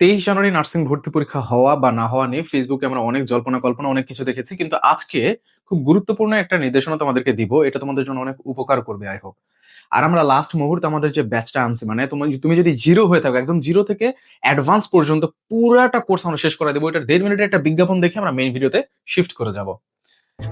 23 জানুয়ারি nursing ভর্তি পরীক্ষা হওয়া বা না হওয়া নিয়ে ফেসবুকে আমরা অনেক জল্পনা কল্পনা অনেক কিছু দেখেছি, কিন্তু আজকে খুব গুরুত্বপূর্ণ একটা নির্দেশনা তোমাদেরকে দিব। এটা তোমাদের জন্য অনেক উপকার করবে, আই হোপ। আর আমরা লাস্ট মুহূর্তে আমাদের যে ব্যাচটা আনছি, মানে তুমি যদি জিরো হয়ে থাকো, একদম জিরো থেকে অ্যাডভান্স পর্যন্ত পুরাটা কোর্স আমরা শেষ করে দেবো। এটা 1.5 মিনিটের একটা বিজ্ঞাপন দেখে আমরা মেইন ভিডিওতে শিফট করে যাব।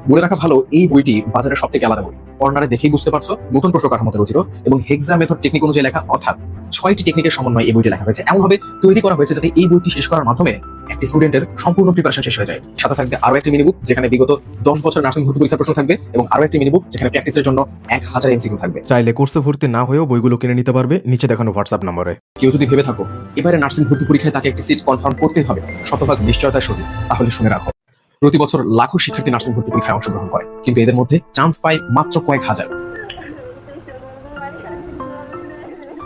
বলে রাখা ভালো, এই বইটি বাজারের সব থেকে আলাদা বই। কর্নারে দেখেই বুঝতে পারছো নতুন প্রশ্ন কাঠামোতে রচিত এবং হেক্সা মেথড টেকনিক অনুযায়ী লেখা, অর্থাৎ 6টি টেকনিকের সমন্বয়ে এই বইটি লেখা হয়েছে। এমনভাবে তৈরি করা হয়েছে যাতে এই বইটি শেষ করার মাধ্যমে একটি স্টুডেন্টের সম্পূর্ণ প্রিপারেশন শেষ হয়ে যায়। সাথে থাকবে আরো একটি মিনি বুক যেখানে বিগত 10 বছর নার্সিং ভর্তি পরীক্ষার প্রশ্ন থাকবে এবং আরো একটি মিনি বুক যেখানে প্র্যাকটিসের জন্য 1000 এমসিকিউ থাকবে। চাইলে কোর্সে ভর্তি না হয়েও বইগুলো কিনে নিতে পারবে নিচে দেখানো হোয়াটসঅ্যাপ নম্বরে। কেউ যদি ভেবে থাকো এবারে নার্সিং ভর্তি পরীক্ষায় তাকে একটি সিট কনফার্ম করতেই হবে শতভাগ নিশ্চয়তার সহিত, তাহলে শুনে রাখো, প্রতি বছর লাখো শিক্ষার্থী নার্সিং ভর্তি পরীক্ষায় অংশগ্রহণ করে, কিন্তু এদের মধ্যে চান্স পায় মাত্র কয়েক হাজার।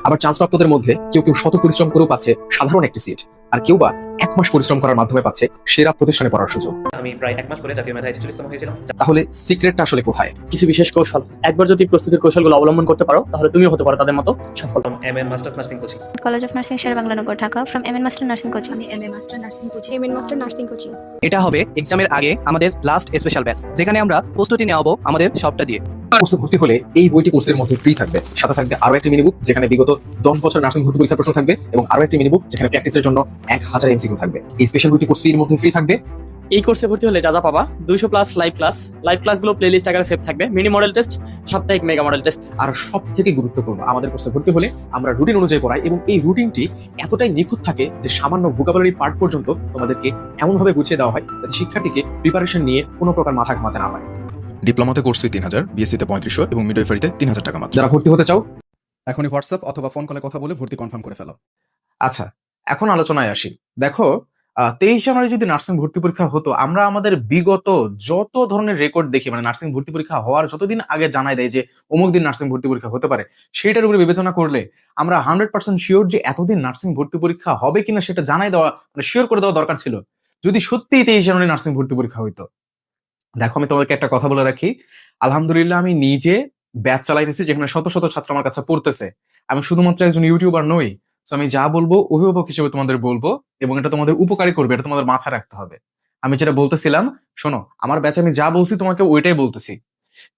আবার চান্স প্রাপ্তদের মধ্যে কেউ কেউ শত পরিশ্রম করেও পাচ্ছে সাধারণ একটি সিট, আর কেউ বা 1 মাস পরিশ্রম করার মাধ্যমে পাচ্ছে সেরা প্রতিষ্ঠানে পড়ার সুযোগ। আমি প্রায় 1 মাস পরে জাতীয় মেধায় 46তম হয়েছিলাম। তাহলে সিক্রেটটা আসলে কোথায়? কিছু বিশেষ কৌশল, একবার যদি প্রস্তুতির কৌশলগুলো অবলম্বন করতে পারো তাহলে তুমিও হতে পারো তাদের মতো সফল। MN masters nursing coaching, college of nursing Sher-e-Bangla Nagar, Dhaka. From MN master nursing coaching. MN master nursing coaching. এটা হবে এক্সামের আগে আমাদের লাস্ট স্পেশাল ব্যাচ, যেখানে আমরা প্রস্তুতি নেওয়াবো আমাদের সবটা দিয়ে। কোর্সে ভর্তি হলে এই বইটি কোর্সের মধ্যে ফ্রি থাকবে। সাথে থাকবে আরো একটি মিনি বুক যেখানে বিগত 10 বছর নার্সিং ভর্তি পরীক্ষার প্রশ্ন থাকবে এবং আরো একটি মিনি বুক যেখানে প্র্যাকটিসের জন্য 1000 এমসিকিউ থাকবে। এই স্পেশাল বইটি কোর্স ফির মধ্যে ফ্রি থাকবে। এই কোর্সে ভর্তি হলে যা যা পাবা: 200+ লাইভ ক্লাসগুলো প্লেলিস্ট আকারে সেভ থাকবে, মিনি মডেল টেস্ট, সাপ্তাহিক মেগা মডেল টেস্ট। আর সব থেকে গুরুত্বপূর্ণ, আমাদের কোর্সে ভর্তি হলে আমরা রুটিন অনুযায়ী পড়াই এবং এই রুটিনটি এতটাই নিখুঁত থাকে যে সামান্য ভোকাবুলারি পার্ট পর্যন্ত তোমাদেরকে এমনভাবে গুছিয়ে দেওয়া হয় যাতে শিক্ষার্থীকে প্রিপারেশন নিয়ে কোনো প্রকার মাথা ঘামাতে না হয়। ডিপ্লোমাতে কোর্স ফি 3000, বিএসসিতে 3500 এবং মিডওয়াইফারিতে 3000 টাকা মাত্র। যারা ভর্তি হতে চাও এখনই হোয়াটসঅ্যাপ অথবা ফোন কলে কথা বলে ভর্তি কনফার্ম করে ফেলো। আচ্ছা, এখন আলোচনায় আসি। দেখো, 23 জানুয়ারি যদি নার্সিং ভর্তি পরীক্ষা হতো, আমরা আমাদের বিগত যত ধরনের রেকর্ড দেখি, মানে নার্সিং ভর্তি পরীক্ষা হওয়ার যতদিন আগে জানাই দেয় যে অমুক দিন নার্সিং ভর্তি পরীক্ষা হতে পারে, সেটার উপরে বিবেচনা করলে আমরা 100% শিওর যে এতদিন নার্সিং ভর্তি পরীক্ষা হবে কিনা সেটা জানাই দেওয়া, মানে শিওর করে দেওয়া দরকার ছিল যদি সত্যিই 23 জানুয়ারি নার্সিং ভর্তি পরীক্ষা হইতো। দেখো, আমি তোমাদেরকে একটা কথা বলে রাখি, আলহামদুলিল্লাহ আমি নিজে ব্যাচ চালাইতেছি যেখানে শত শত ছাত্র আমার কাছে পড়তেছে। আমি শুধুমাত্র একজন ইউটিউবার নই। তো আমি যা বলবো অভিভাবক হিসেবে তোমাদের বলবো এবং এটা তোমাদের উপকারী করবে, এটা তোমাদের মাথায় রাখতে হবে। আমি যেটা বলতেছিলাম, শোনো, আমার ব্যাচে আমি যা বলছি তোমাকে ওইটাই বলতেছি।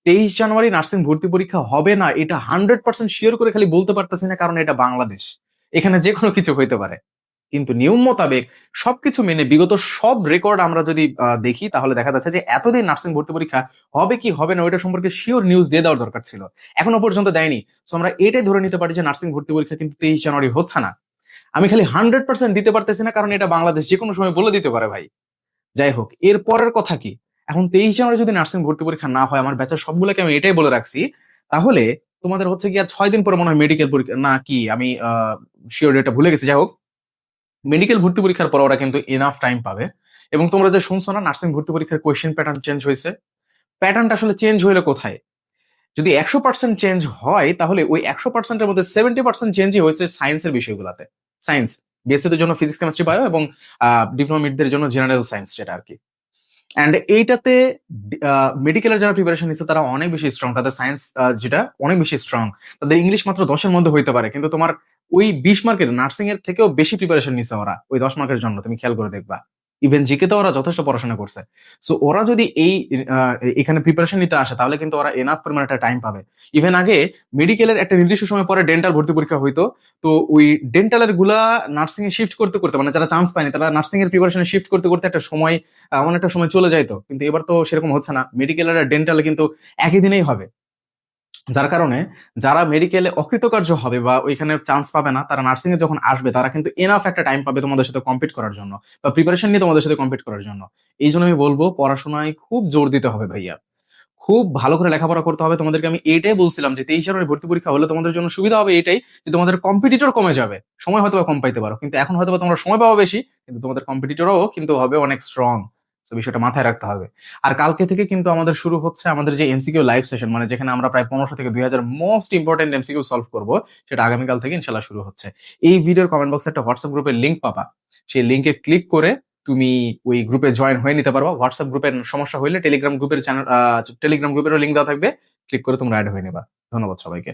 23 জানুয়ারি নার্সিং ভর্তি পরীক্ষা হবে না এটা 100% শিওর করে খালি বলতে পারতেছি না, কারণ এটা বাংলাদেশ, এখানে যে কোনো কিছু হইতে পারে। কিন্তু নিয়ম মোতাবেক সবকিছু মেনে বিগত সব রেকর্ড আমরা যদি দেখি, তাহলে দেখা যাচ্ছে যে এতদিন নার্সিং ভর্তি পরীক্ষা হবে কি হবে না ওইটা সম্পর্কে শিওর নিউজ দিয়ে দেওয়ার দরকার ছিল, এখনো পর্যন্ত দেয়নি। তো আমরা এটাই ধরে নিতে পারি যে নার্সিং ভর্তি পরীক্ষা কিন্তু 23 জানুয়ারি হচ্ছে না। আমি খালি 100% দিতে পারতেছি না কারণ এটা বাংলাদেশ, যে কোনো সময় বলে দিতে পারে ভাই। যাই হোক, এর পরের কথা কি, এখন 23 জানুয়ারি যদি নার্সিং ভর্তি পরীক্ষা না হয়, আমার ব্যাচের সবগুলোকে আমি এটাই বলে রাখছি, তাহলে তোমাদের হচ্ছে কি আর 6 দিন পরে মনে হয় মেডিকেল পরীক্ষা, না কি আমি শিওর ডেটটা ভুলে গেছি। যাই হোক, মেডিকেল ভর্তি পরীক্ষার পর ওরা কিন্তু এনাফ টাইম পাবে। এবং তোমরা যে শুনছো না নার্সিং ভর্তি পরীক্ষার কোয়েশ্চেন প্যাটার্ন চেঞ্জ হয়েছে, প্যাটার্নটা আসলে চেঞ্জ হইলে কোথায়? যদি 100% চেঞ্জ হয় তাহলে ওই 100%-এর মধ্যে 70% চেঞ্জই হয়েছে সায়েন্সের বিষয়গুলোতে। সায়েন্স, বিএসসিদের জন্য ফিজিক্স, কেমিস্ট্রি, বায়ো এবং ডিপ্লোমা মিডদের জন্য জেনারেল সায়েন্স, যেটা আর কি। অ্যান্ড এইটাতে মেডিকেলের যারা প্রিপারেশন নিচ্ছে তারা অনেক বেশি স্ট্রং, তাদের সায়েন্স যেটা অনেক বেশি স্ট্রং, তাদের ইংলিশ মাত্র 10-এর মধ্যে হইতে পারে, কিন্তু তোমার ওই 20 মার্কের নার্সিং এর থেকেও বেশি প্রিপারেশন নিচ্ছে ওরা ওই 10 মার্কের জন্য, তুমি খেয়াল করে দেখবা। ইভেন জিকে তো ওরা যথেষ্ট পড়াশোনা করছে। সো ওরা যদি এখানে প্রিপারেশন নিতে আসে তাহলে কিন্তু ওরা এনাফ পরিমাণ একটা টাইম পাবে। ইভেন আগে মেডিকেলের একটা নির্দিষ্ট সময় পরে ডেন্টাল ভর্তি পরীক্ষা হইতো, তো ওই ডেন্টালের গুলা নার্সিং এ শিফট করতে করতে, মানে যারা চান্স পায়নি তারা নার্সিং এর প্রিপারেশনে শিফট করতে করতে একটা সময়, অনেকটা সময় চলে যাইতো। কিন্তু এবার তো সেরকম হচ্ছে না, মেডিকেলের আর ডেন্টালে কিন্তু একই দিনেই হবে। যার কারণে যারা মেডিকেলে অকৃতকার্য হবে বা ওইখানে চান্স পাবে না, তারা নার্সিং এ যখন আসবে তারা কিন্তু এনাফ একটা টাইম পাবে তোমাদের সাথে কম্পিট করার জন্য বা প্রিপারেশন নিয়ে তোমাদের সাথে কম্পিট করার জন্য। এই জন্য আমি বলবো পড়াশোনায় খুব জোর দিতে হবে ভাইয়া, খুব ভালো করে লেখাপড়া করতে হবে তোমাদেরকে। আমি এইটাই বলছিলাম যে 23 জানুয়ারি ভর্তি পরীক্ষা হলে তোমাদের জন্য সুবিধা হবে এটাই যে তোমাদের কম্পিটিটর কমে যাবে, সময় হয়তো কম পাইতে পারো, কিন্তু এখন হয়তো তোমরা সময় পাওয়া বেশি, কিন্তু তোমাদের কম্পিটিটরও কিন্তু হবে অনেক স্ট্রং। তো বিষয়টা মাথায় রাখতে হবে। আর কালকে থেকে কিন্তু আমাদের শুরু হচ্ছে আমাদের যে এমসিকিউ লাইভ সেশন, মানে যেখানে আমরা প্রায় 1500 থেকে 2000 মোস্ট ইম্পর্টেন্ট এমসিকিউ সলভ করবো, সেটা আগামীকাল থেকে ইনশাল্লাহ শুরু হচ্ছে। এই ভিডিওর কমেন্ট বক্সে একটা হোয়াটসঅ্যাপ গ্রুপের লিঙ্ক পাবা, সেই লিঙ্কে ক্লিক করে তুমি ওই গ্রুপে জয়েন হয়ে নিতে পারবা। হোয়াটসঅ্যাপ গ্রুপের সমস্যা হইলে টেলিগ্রাম গ্রুপেরও লিঙ্ক দেওয়া থাকবে, ক্লিক করে তোমরা অ্যাড হয়ে নেবা। ধন্যবাদ সবাইকে।